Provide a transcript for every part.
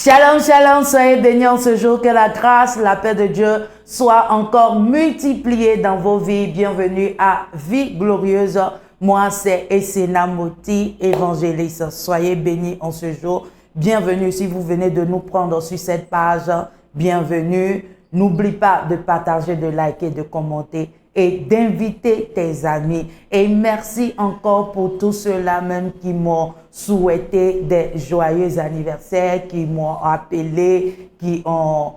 Shalom, shalom, soyez bénis en ce jour, que la grâce, la paix de Dieu soit encore multipliée dans vos vies. Bienvenue à Vie Glorieuse. Moi, c'est Essena Moti, évangéliste. Soyez bénis en ce jour. Bienvenue si vous venez de nous prendre sur cette page. Bienvenue. N'oublie pas de partager, de liker, de commenter et d'inviter tes amis. Et merci encore pour tous ceux-là même qui m'ont souhaité des joyeux anniversaires, qui m'ont appelé, qui ont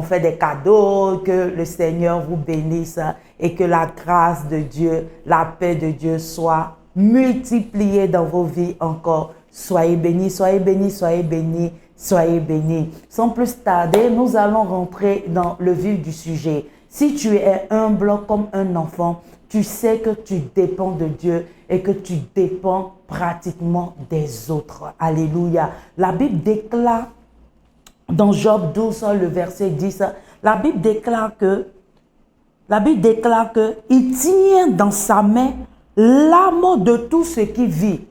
fait des cadeaux. Que le Seigneur vous bénisse et que la grâce de Dieu, la paix de Dieu soit multipliée dans vos vies encore. Soyez bénis, soyez bénis, soyez bénis, soyez bénis. Sans plus tarder, nous allons rentrer dans le vif du sujet. Si tu es humble comme un enfant, tu sais que tu dépends de Dieu et que tu dépends pratiquement des autres. Alléluia. La Bible déclare dans Job 12, le verset 10, la Bible déclare que il tient dans sa main l'âme de tout ce qui vit,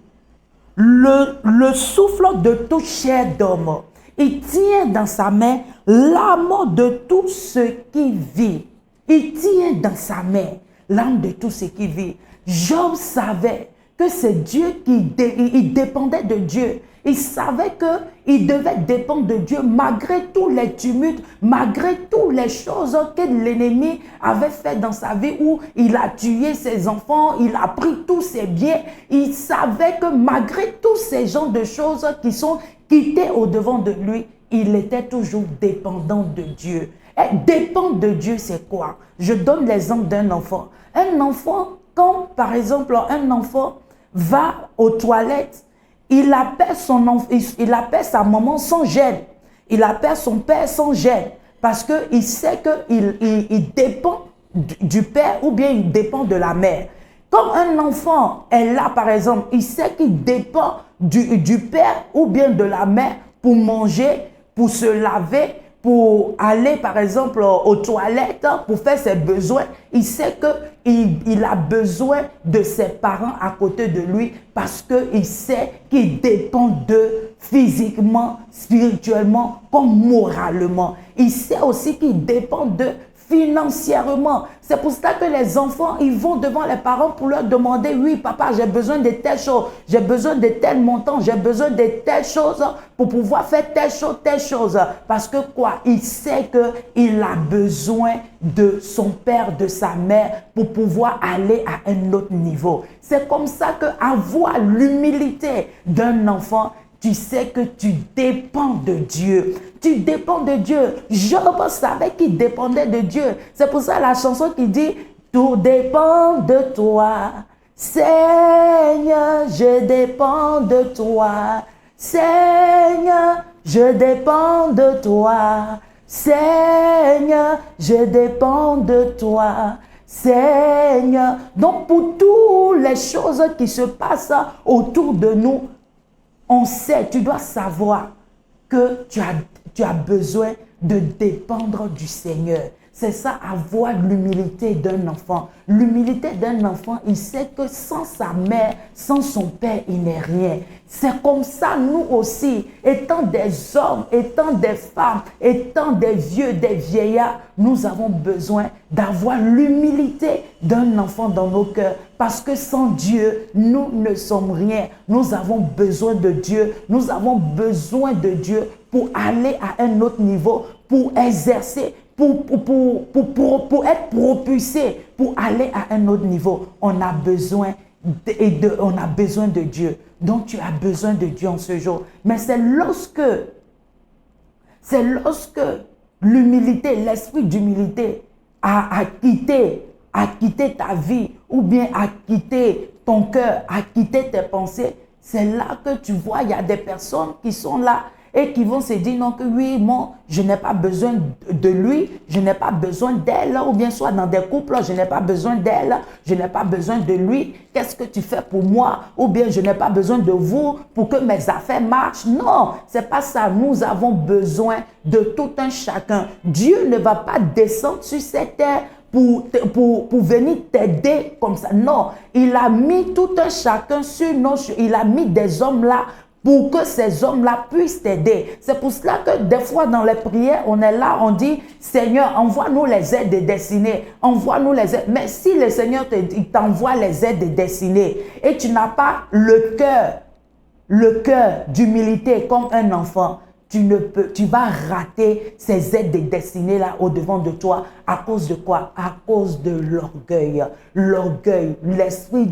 le souffle de toute chair d'homme. Il tient dans sa main l'âme de tout ce qui vit. Il tient dans sa main l'âme de tout ce qui vit. Job savait que c'est Dieu il dépendait de Dieu. Il savait qu'il devait dépendre de Dieu malgré tous les tumultes, malgré toutes les choses que l'ennemi avait fait dans sa vie, où il a tué ses enfants, il a pris tous ses biens. Il savait que malgré tous ces genres de choses qui étaient au-devant de lui, il était toujours dépendant de Dieu. Et dépendre de Dieu, c'est quoi? Je donne l'exemple d'un enfant. Un enfant, quand par exemple un enfant va aux toilettes, il appelle sa maman sans gêne. Il appelle son père sans gêne. Parce qu'il sait qu'il dépend du père ou bien il dépend de la mère. Comme un enfant est là, par exemple, il sait qu'il dépend du père ou bien de la mère pour manger, pour se laver, pour aller par exemple aux toilettes, pour faire ses besoins. Il sait qu'il a besoin de ses parents à côté de lui parce qu'il sait qu'il dépend d'eux physiquement, spirituellement, comme moralement. Il sait aussi qu'il dépend d'eux financièrement. C'est pour ça que les enfants, ils vont devant les parents pour leur demander, oui papa, j'ai besoin de telle chose, j'ai besoin de tel montant, j'ai besoin de telle chose pour pouvoir faire telle chose. Parce que quoi? Il sait qu'il a besoin de son père, de sa mère pour pouvoir aller à un autre niveau. C'est comme ça qu'avoir l'humilité d'un enfant, tu sais que tu dépends de Dieu. Tu dépends de Dieu. Job savait qu'il dépendait de Dieu. C'est pour ça la chanson qui dit « Tout dépend de toi. Seigneur, je dépends de toi. Seigneur, je dépends de toi. Seigneur, je dépends de toi. » Seigneur. Donc pour toutes les choses qui se passent autour de nous, on sait, tu dois savoir que tu as besoin de dépendre du Seigneur. C'est ça, avoir l'humilité d'un enfant. L'humilité d'un enfant, il sait que sans sa mère, sans son père, il n'est rien. C'est comme ça, nous aussi, étant des hommes, étant des femmes, étant des vieux, des vieillards, nous avons besoin d'avoir l'humilité d'un enfant dans nos cœurs. Parce que sans Dieu, nous ne sommes rien. Nous avons besoin de Dieu. Nous avons besoin de Dieu pour aller à un autre niveau, pour exercer, pour être propulsé, pour aller à un autre niveau. On a besoin de Dieu. Donc tu as besoin de Dieu en ce jour. Mais c'est lorsque l'humilité, l'esprit d'humilité a quitté ta vie, ou bien a quitté ton cœur, a quitté tes pensées, c'est là que tu vois, il y a des personnes qui sont là et qui vont se dire, non, que oui, moi, je n'ai pas besoin de lui, je n'ai pas besoin d'elle, ou bien soit dans des couples, je n'ai pas besoin d'elle, je n'ai pas besoin de lui, qu'est-ce que tu fais pour moi? Ou bien je n'ai pas besoin de vous pour que mes affaires marchent. Non, c'est pas ça. Nous avons besoin de tout un chacun. Dieu ne va pas descendre sur cette terre pour venir t'aider comme ça. Non, il a mis tout un chacun sur il a mis des hommes là pour que ces hommes-là puissent t'aider. C'est pour cela que des fois dans les prières, on est là, on dit, Seigneur, envoie-nous les aides destinées, envoie-nous les aides. Mais si le Seigneur t'envoie les aides destinées et tu n'as pas le cœur d'humilité comme un enfant, tu vas rater ces aides destinées là au-devant de toi. À cause de quoi? À cause de l'orgueil. L'orgueil, l'esprit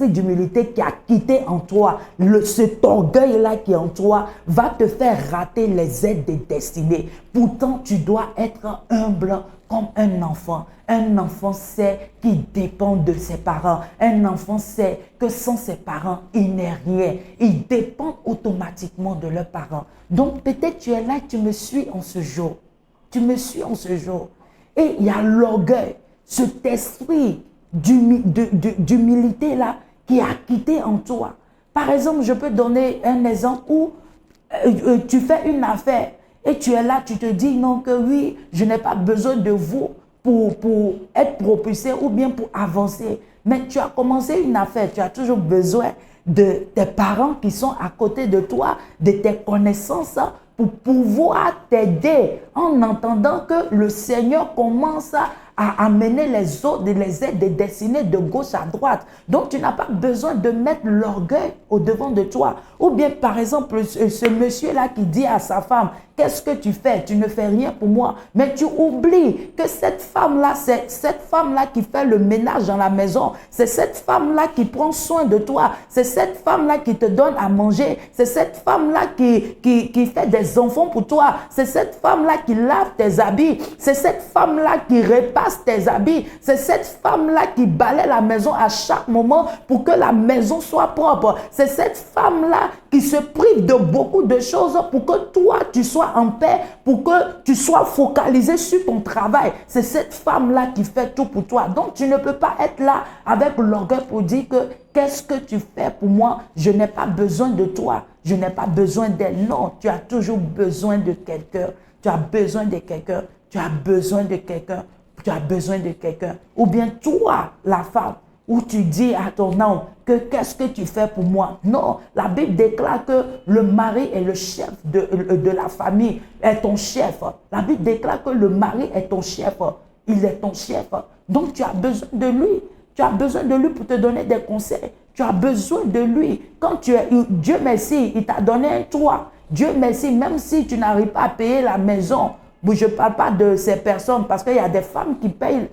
d'humilité qui a quitté en toi, cet orgueil-là qui est en toi, va te faire rater les aides destinées. Pourtant, tu dois être humble comme un enfant. Un enfant sait qu'il dépend de ses parents. Un enfant sait que sans ses parents, il n'est rien. Ils dépendent automatiquement de leurs parents. Donc peut-être tu es là, tu me suis en ce jour. Tu me suis en ce jour. Et il y a l'orgueil, cet esprit d'humilité là qui a quitté en toi. Par exemple, je peux donner un exemple où tu fais une affaire et tu es là, tu te dis non que oui, je n'ai pas besoin de vous pour être propulsé ou bien pour avancer. Mais tu as commencé une affaire, tu as toujours besoin de tes parents qui sont à côté de toi, de tes connaissances pour pouvoir t'aider en entendant que le Seigneur commence à amener les autres, les aides destinées de gauche à droite. Donc, tu n'as pas besoin de mettre l'orgueil au-devant de toi. Ou bien, par exemple, ce monsieur-là qui dit à sa femme, qu'est-ce que tu fais? Tu ne fais rien pour moi. Mais tu oublies que cette femme-là, c'est cette femme-là qui fait le ménage dans la maison. C'est cette femme-là qui prend soin de toi. C'est cette femme-là qui te donne à manger. C'est cette femme-là qui fait des enfants pour toi. C'est cette femme-là qui lave tes habits. C'est cette femme-là qui repasse tes habits. C'est cette femme-là qui balaie la maison à chaque moment pour que la maison soit propre. C'est cette femme-là qui se prive de beaucoup de choses pour que toi, tu sois en paix, pour que tu sois focalisé sur ton travail. C'est cette femme-là qui fait tout pour toi. Donc, tu ne peux pas être là avec l'orgueil pour dire que qu'est-ce que tu fais pour moi? Je n'ai pas besoin de toi. Je n'ai pas besoin d'elle. Non, tu as toujours besoin de quelqu'un. Tu as besoin de quelqu'un. Tu as besoin de quelqu'un. Tu as besoin de quelqu'un. Ou bien toi, la femme, où tu dis à ton homme que qu'est-ce que tu fais pour moi? Non, la Bible déclare que le mari est le chef de la famille, est ton chef. La Bible déclare que le mari est ton chef. Il est ton chef. Donc tu as besoin de lui. Tu as besoin de lui pour te donner des conseils. Tu as besoin de lui. Quand tu es, Dieu merci, il t'a donné un toit. Dieu merci, même si tu n'arrives pas à payer la maison. Je ne parle pas de ces personnes parce qu'il y a des femmes qui payent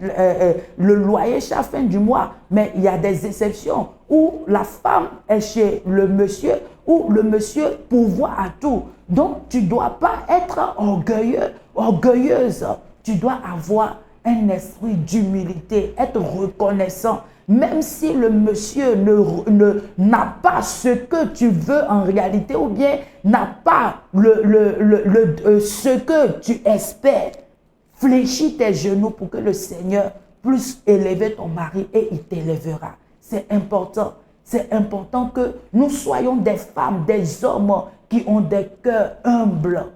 le loyer chaque fin du mois. Mais il y a des exceptions où la femme est chez le monsieur, où le monsieur pourvoit à tout. Donc, tu ne dois pas être orgueilleuse. Tu dois avoir un esprit d'humilité, être reconnaissant. Même si le monsieur n'a pas ce que tu veux en réalité ou bien n'a pas ce que tu espères, fléchis tes genoux pour que le Seigneur puisse élever ton mari et il t'élèvera. C'est important. C'est important que nous soyons des femmes, des hommes qui ont des cœurs humbles.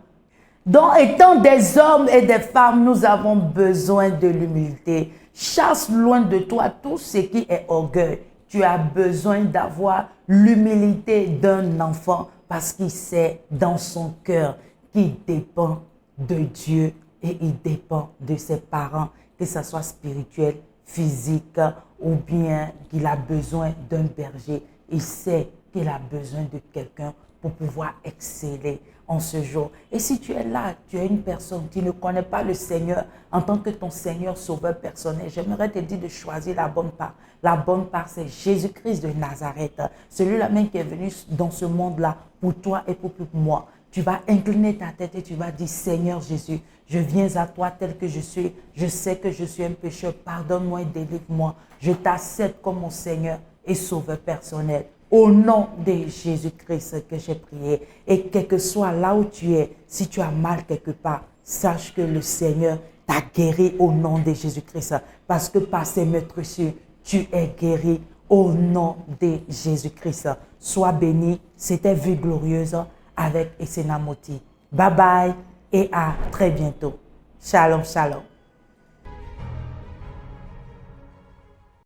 Donc, étant des hommes et des femmes, nous avons besoin de l'humilité. Chasse loin de toi tout ce qui est orgueil. Tu as besoin d'avoir l'humilité d'un enfant parce qu'il sait dans son cœur qu'il dépend de Dieu et il dépend de ses parents, que ce soit spirituel, physique ou bien qu'il a besoin d'un berger. Il sait qu'il a besoin de quelqu'un pour pouvoir exceller en ce jour. Et si tu es là, tu es une personne qui ne connaît pas le Seigneur en tant que ton Seigneur sauveur personnel, j'aimerais te dire de choisir la bonne part. La bonne part, c'est Jésus-Christ de Nazareth, celui-là même qui est venu dans ce monde-là pour toi et pour moi. Tu vas incliner ta tête et tu vas dire, Seigneur Jésus, je viens à toi tel que je suis. Je sais que je suis un pécheur. Pardonne-moi et délivre-moi. Je t'accepte comme mon Seigneur et sauveur personnel. Au nom de Jésus-Christ que j'ai prié. Et quel que soit là où tu es, si tu as mal quelque part, sache que le Seigneur t'a guéri au nom de Jésus-Christ. Parce que par ses meurtrissures, tu es guéri au nom de Jésus-Christ. Sois béni. C'était Vie Glorieuse avec Esséna Moti. Bye bye et à très bientôt. Shalom, shalom.